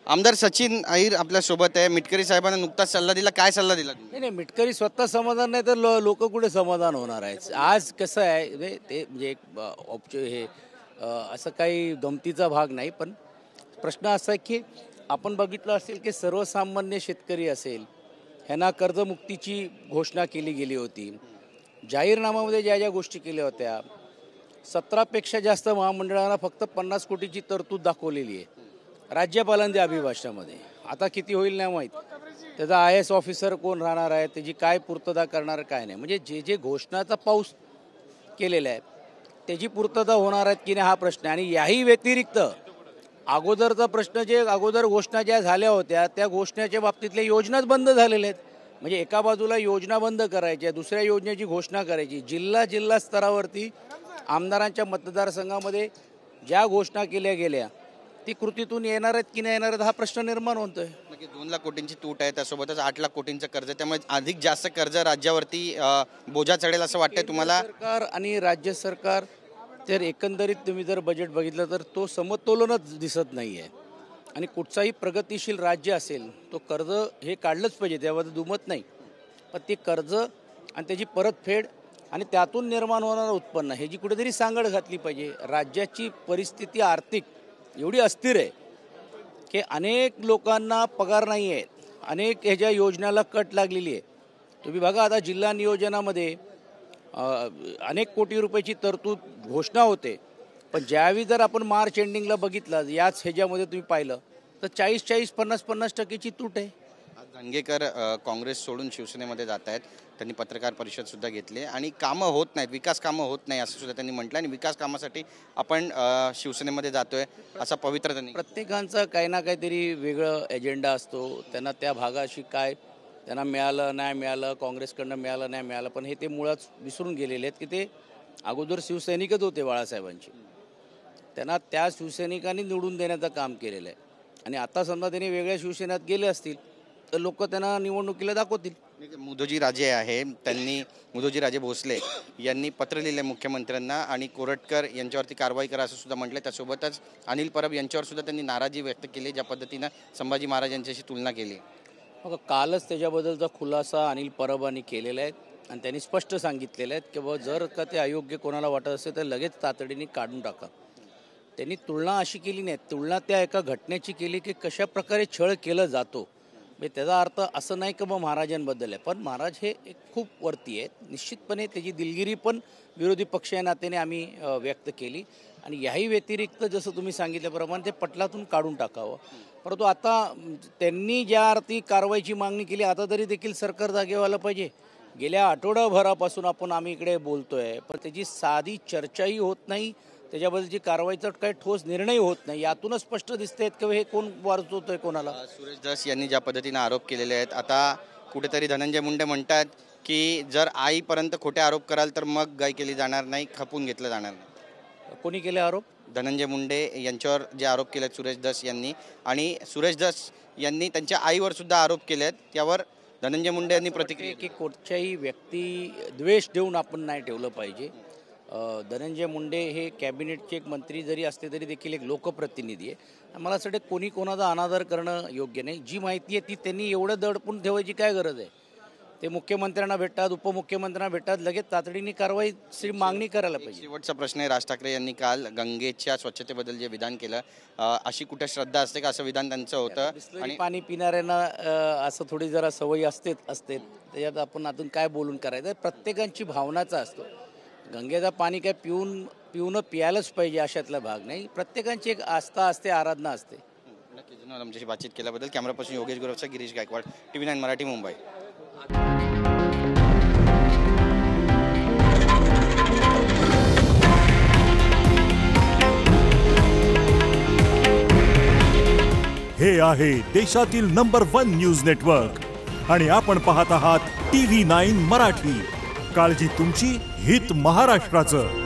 आमदार सचिन अहिर आपल्या सोबत आहे। मिटकरी साहेबांना नुकताच सल्ला दिला, काय सल्ला दिला तुम्ही? नाही नाही, मिटकरी स्वतः समाधान नाही तर लोक कुठे समाधान होणार आहेत? आज कसं आहे ते म्हणजे एक हे असं काही गमतीचा भाग नाही, पण प्रश्न असा आहे की आपण बघितलं असेल की सर्वसामान्य शेतकरी असेल ह्यांना कर्जमुक्तीची घोषणा केली गेली होती। जाहीरनाम्यामध्ये ज्या ज्या गोष्टी केल्या होत्या 17पेक्षा जास्त महामंडळांना फक्त 50 कोटीची तरतूद दाखवलेली आहे राज्यपालांच्या अभिभाषणामध्ये। आता किती होईल नाही माहीत, त्याचा IAS ऑफिसर कोण राहणार आहे, त्याची काय पूर्तता करणार काय नाही, म्हणजे जे जे घोषणाचा पाऊस केलेला आहे त्याची पूर्तता होणार आहेत की नाही हा प्रश्न आहे। आणि याही व्यतिरिक्त अगोदरचा प्रश्न जे अगोदर घोषणा ज्या झाल्या होत्या त्या घोषणाच्या बाबतीतल्या योजनाच बंद झालेल्या आहेत। म्हणजे एका बाजूला योजना बंद करायच्या, दुसऱ्या योजनेची घोषणा करायची। जिल्हा स्तरावरती आमदारांच्या मतदारसंघामध्ये ज्या घोषणा केल्या गेल्या ती कृतीतून येणार आहेत की नाही येणार आहेत हा प्रश्न निर्माण होतोय। 2 लाख कोटींची तूट आहे, त्यासोबतच 8 लाख कोटींचं कर्ज, त्यामुळे अधिक जास्त कर्ज राज्यावरती बोजा चढेल असं वाटतंय तुम्हाला? सरकार आणि राज्य सरकार तर एकंदरीत तुम्ही जर बजेट बघितलं तर तो समतोलनच दिसत नाही आहे। आणि कुठचाही प्रगतिशील राज्य असेल तो कर्ज हे काढलंच पाहिजे, त्यामध्ये दुमत नाही, पण ते कर्ज आणि त्याची परतफेड आणि त्यातून निर्माण होणारं उत्पन्न हे जी कुठेतरी सांगड घातली पाहिजे। राज्याची परिस्थिती आर्थिक एवढी अस्थिर आहे की अनेक लोकांना पगार नाही आहेत, अनेक ह्याच्या योजनाला कट लागलेली आहे। तुम्ही बघा आता जिल्हा नियोजनामध्ये अनेक कोटी रुपयाची तरतूद घोषणा होते, पण ज्यावेळी जर आपण मार्च एंडिंगला बघितलं याच ह्याच्यामध्ये तुम्ही पाहिलं तर 40-40, 50-50% तूट आहे। धनगेकर काँग्रेस सोडून शिवसेनेमध्ये जात आहेत, त्यांनी पत्रकार परिषद सुद्धा घेतली आणि कामं होत नाहीत, विकास कामं होत नाही असं सुद्धा त्यांनी म्हटलं आणि विकास कामासाठी आपण शिवसेनेमध्ये जातोय असा पवित्र त्यांनी। प्रत्येकांचा काही ना काहीतरी वेगळं एजेंडा असतो, त्यांना त्या भागाशी काय त्यांना मिळालं नाही मिळालं, काँग्रेसकडनं मिळालं नाही मिळालं, पण हे ते मुळात विसरून गेलेले आहेत की ते अगोदर शिवसैनिकच होते बाळासाहेबांचे, त्यांना त्या शिवसैनिकांनी निवडून देण्याचं काम केलेलं आहे। आणि आता समजा त्यांनी वेगळ्या शिवसेनेत गेले असतील तर लोक त्यांना निवडणुकीला दाखवतील। मुदोजी राजे आहे, त्यांनी मुदोजी राजे भोसले यांनी पत्र लिहिले मुख्यमंत्र्यांना आणि कोरटकर यांच्यावरती कारवाई करा असं सुद्धा म्हटलं। त्यासोबतच अनिल परब यांच्यावर सुद्धा त्यांनी नाराजी व्यक्त केली, ज्या पद्धतीनं संभाजी महाराज यांच्याशी तुलना केली। मग कालच त्याच्याबद्दलचा खुलासा अनिल परबांनी केलेला आहे आणि त्यांनी स्पष्ट सांगितलेलं आहे की बाबा जर का ते अयोग्य कोणाला वाटत असेल तर लगेच तातडीने काढून टाका। त्यांनी तुलना अशी केली नाही, तुलना त्या एका घटनेची केली की कशा प्रकारे छळ केला जातो। म्हणजे त्याचा अर्थ असं नाही की मग महाराजांबद्दल आहे, पण महाराज हे एक खूप वरती आहेत, निश्चितपणे त्याची दिलगिरी पण विरोधी पक्ष या नात्याने आम्ही व्यक्त केली। आणि याही व्यतिरिक्त जसं तुम्ही सांगितल्याप्रमाणे ते पटलातून काढून टाकावं। परंतु आता त्यांनी ज्या अर्थी कारवाईची मागणी केली आता तरी देखील सरकार जागे व्हायला पाहिजे। गेल्या आठवडाभरापासून आम्ही इकडे बोलतोय, पण त्याची साधी चर्चाही होत नाही, त्याच्याबद्दलची कारवाईचा काही ठोस निर्णय होत नाही। यातूनच स्पष्ट दिसतंय की हे कोण वारचवतोय कोणाला। सुरेश धस यांनी ज्या पद्धतीने आरोप केलेले आहेत, आता कुठेतरी धनंजय मुंडे म्हणतात की जर आईपर्यंत खोटे आरोप कराल तर मग गाय केली जाणार नाही, खपून घेतलं जाणार नाही। कोणी केले आरोप? धनंजय मुंडे यांच्यावर जे आरोप केले सुरेश धस यांनी, आणि सुरेश धस यांनी त्यांच्या आईवर सुद्धा आरोप केले आहेत, त्यावर धनंजय मुंडे यांनी प्रतिक्रिया की कुठच्याही व्यक्ती द्वेष देऊन आपण नाही ठेवलं पाहिजे। धनंजय मुंडे हे कॅबिनेटचे एक मंत्री जरी असले तरी देखील एक लोकप्रतिनिधी आहे। मला असं वाटतं कोणी कोणाचा अनादर करणं योग्य नाही। जी माहिती आहे ती त्यांनी एवढं दडपून ठेवायची काय गरज आहे? ते मुख्यमंत्र्यांना भेटतात, उपमुख्यमंत्र्यांना भेटतात, लगेच तातडीने कारवाईची मागणी करायला पाहिजे। शेवटचा प्रश्न आहे, राज ठाकरे यांनी काल गंगेच्या स्वच्छतेबद्दल जे विधान केलं, अशी कुठे श्रद्धा असते का असं विधान त्यांचं होतं। आणि पाणी पिणाऱ्यांना असं थोडी जरा सवयी असते त्याच्यात आपण अजून काय बोलून करायचं? प्रत्येकाची भावनाचा असतो, गंगेचं पाणी काय पिऊन प्यायलाच पाहिजे अशातला भाग नाही, प्रत्येकाची एक आस्था असते, आराधना असते। नक्कीच धन्यवाद आमच्याशी बातचीत केल्याबद्दल। कॅमेरापासून योगेश गुरवचा, गिरीश गायकवाड, TV9 मराठी, मुंबई। हे आहे देशातील नंबर 1 न्यूज नेटवर्क आणि आपण पाहत आहात TV9 मराठी। काळजी तुमची, हित महाराष्ट्राचं।